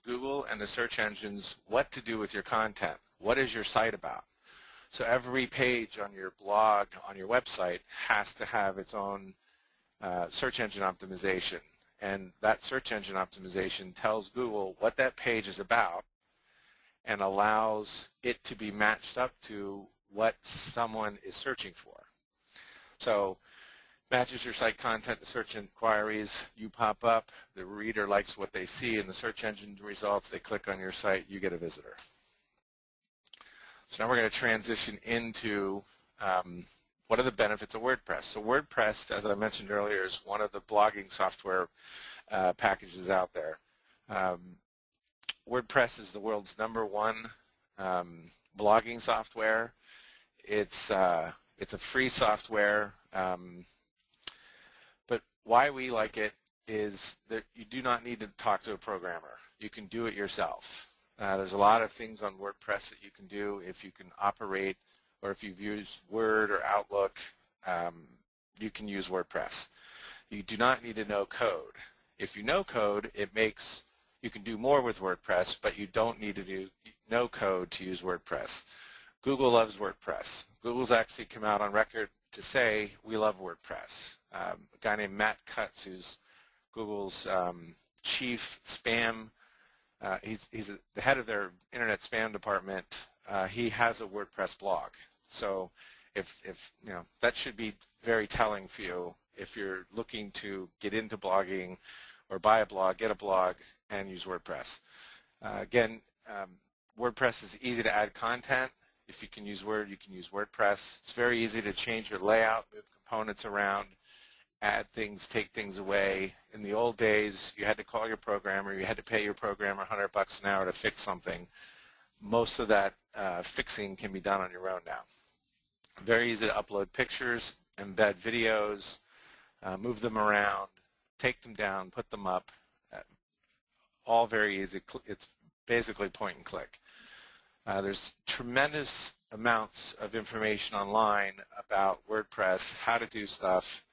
Google and the search engines what to do with your content. What is your site about? So every page on your blog, on your website, has to have its own search engine optimization. And that search engine optimization tells Google what that page is about and allows it to be matched up to what someone is searching for. So matches your site content to search inquiries, you pop up, the reader likes what they see in the search engine results, they click on your site, you get a visitor. So now we're going to transition into what are the benefits of WordPress. So WordPress, as I mentioned earlier, is one of the blogging software packages out there. WordPress is the world's #1 blogging software. It's a free software, but why we like it is that you do not need to talk to a programmer. You can do it yourself. There's a lot of things on WordPress that you can do if you can operate, or if you've used Word or Outlook, you can use WordPress. You do not need to know code. If you know code, you can do more with WordPress, but you don't need to know code to use WordPress. Google loves WordPress. Google's actually come out on record to say, we love WordPress. A guy named Matt Cutts, who's Google's chief spam, he's the head of their internet spam department. He has a WordPress blog. So if you know, that should be very telling for you if you're looking to get into blogging or buy a blog, get a blog, and use WordPress. Again, WordPress is easy to add content. If you can use Word, you can use WordPress. It's very easy to change your layout, move components around, add things, take things away. In the old days, you had to call your programmer, you had to pay your programmer $100 an hour to fix something. Most of that fixing can be done on your own now. Very easy to upload pictures, embed videos, move them around, take them down, put them up. All very easy. It's basically point and click. There's tremendous amounts of information online about WordPress, how to do stuff.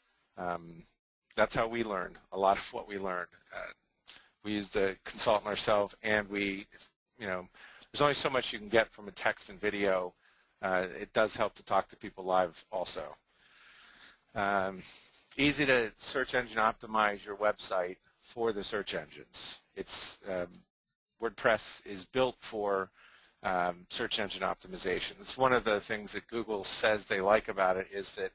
That's how we learned a lot of what we learned. We used a consultant ourselves, and there's only so much you can get from a text and video. It does help to talk to people live also. Easy to search engine optimize your website for the search engines. WordPress is built for search engine optimization. It's one of the things that Google says they like about it, is that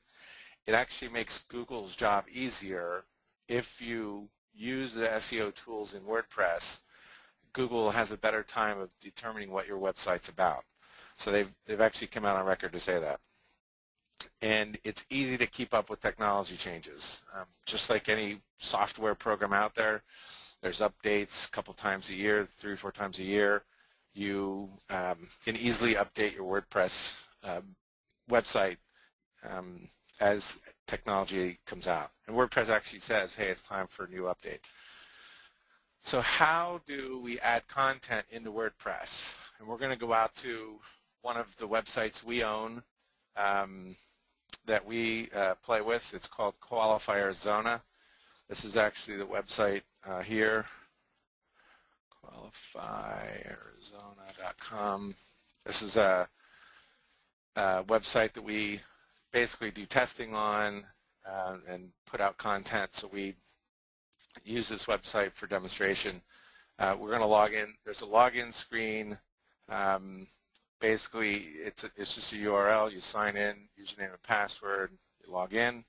it actually makes Google's job easier. If you use the SEO tools in WordPress, Google has a better time of determining what your website's about. So they've actually come out on record to say that. And it's easy to keep up with technology changes. Just like any software program out there, there's updates a couple times a year, 3 or 4 times a year. You can easily update your WordPress website as technology comes out. And WordPress actually says, hey, it's time for a new update. So how do we add content into WordPress? And we're going to go out to one of the websites we own that we play with. It's called Qualify Arizona. This is actually the website here, qualifyarizona.com. This is a website that we basically do testing on and put out content. So we use this website for demonstration. We're going to log in. There's a login screen. Basically, it's just a URL. You sign in, username and password. You log in,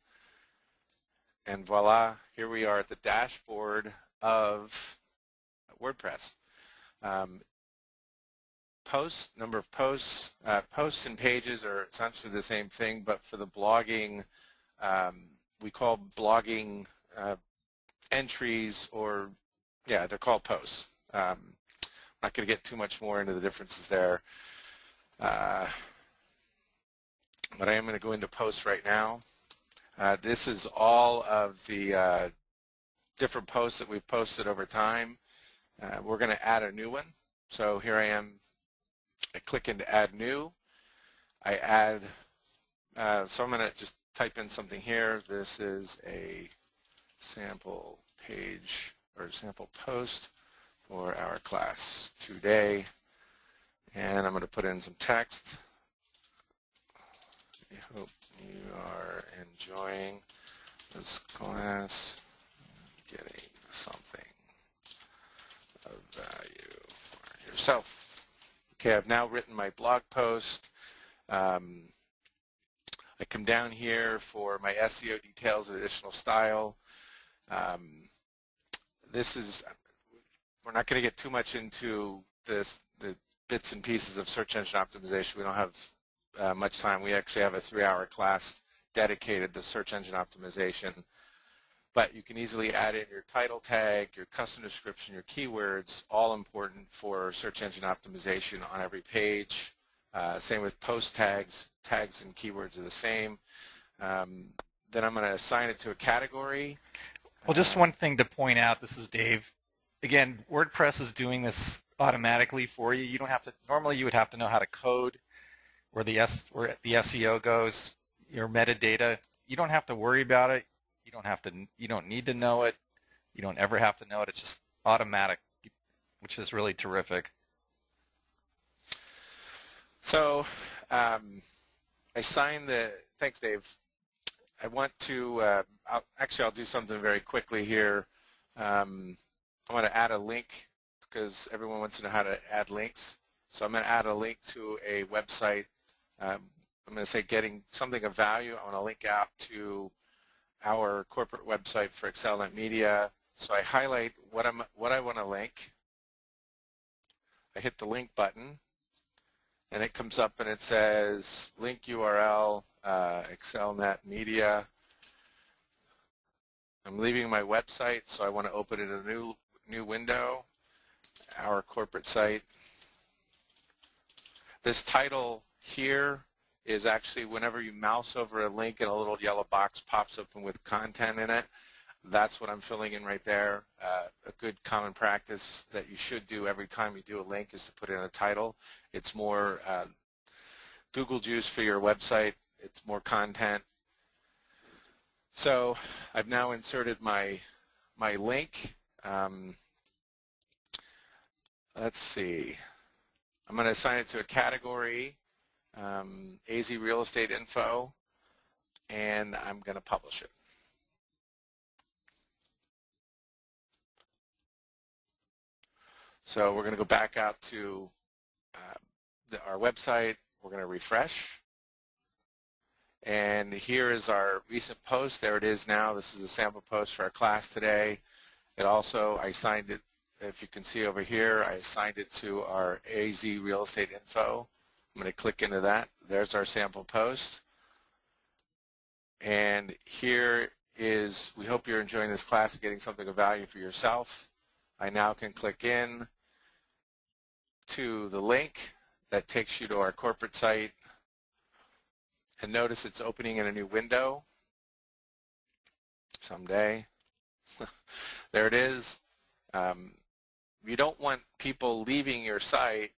and voila, here we are at the dashboard of WordPress. Number of posts. Posts and pages are essentially the same thing, but for the blogging, we call blogging entries, or yeah, they're called posts. I'm not going to get too much more into the differences there. But I am going to go into posts right now. This is all of the different posts that we've posted over time. We're going to add a new one. So here I am. I click into add new. I add, so I'm going to just type in something here. This is a sample page or sample post for our class today. And I'm going to put in some text. I hope you are enjoying this class, getting something of value for yourself. Okay, I've now written my blog post. I come down here for my SEO details and additional style. We're not going to get too much into the bits and pieces of search engine optimization. We don't have much time. We actually have a 3-hour class dedicated to search engine optimization. But you can easily add in your title tag, your custom description, your keywords, all important for search engine optimization on every page. Same with post tags. Tags and keywords are the same. Then I'm going to assign it to a category. Well, just one thing to point out, this is Dave. Again, WordPress is doing this automatically for you. You don't have to, normally you would have to know how to code where the SEO goes, your metadata. You don't have to worry about it. You don't need to know it. You don't ever have to know it. It's just automatic, which is really terrific. So I signed thanks Dave. I want to, I'll do something very quickly here. I want to add a link because everyone wants to know how to add links. So I'm going to add a link to a website. I'm going to say getting something of value. I want to link out to our corporate website for ExcelNet Media. So I highlight what I want to link. I hit the link button, and it comes up and it says link URL, ExcelNet Media. I'm leaving my website, so I want to open it in a new window, our corporate site. This title here is actually whenever you mouse over a link and a little yellow box pops open with content in it, that's what I'm filling in right there. A good common practice that you should do every time you do a link is to put in a title. It's more Google juice for your website. It's more content. So I've now inserted my link. Let's see. I'm going to assign it to a category, AZ Real Estate Info, and I'm going to publish it. So we're going to go back out to our website. We're going to refresh. And here is our recent post. There it is now. This is a sample post for our class today. It also, I signed it, if you can see over here, I assigned it to our AZ Real Estate Info. I'm going to click into that. There's our sample post. And here is, we hope you're enjoying this class and getting something of value for yourself. I now can click in to the link that takes you to our corporate site. And notice it's opening in a new window someday. There it is. You don't want people leaving your site.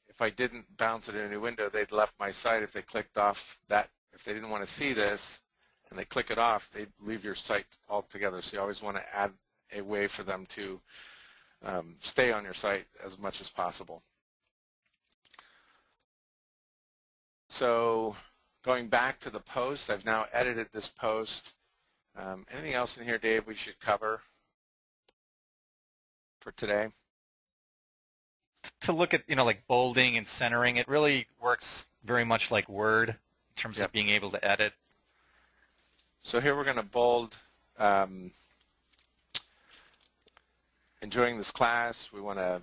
If I didn't bounce it in a new window, they'd left my site. If they clicked off that, if they didn't want to see this and they click it off, they'd leave your site altogether. So you always want to add a way for them to stay on your site as much as possible. So going back to the post, I've now edited this post. Anything else in here, Dave, we should cover for today? To look at, like bolding and centering, it really works very much like Word in terms of being able to edit. So here we're going to bold, enjoying this class. We want to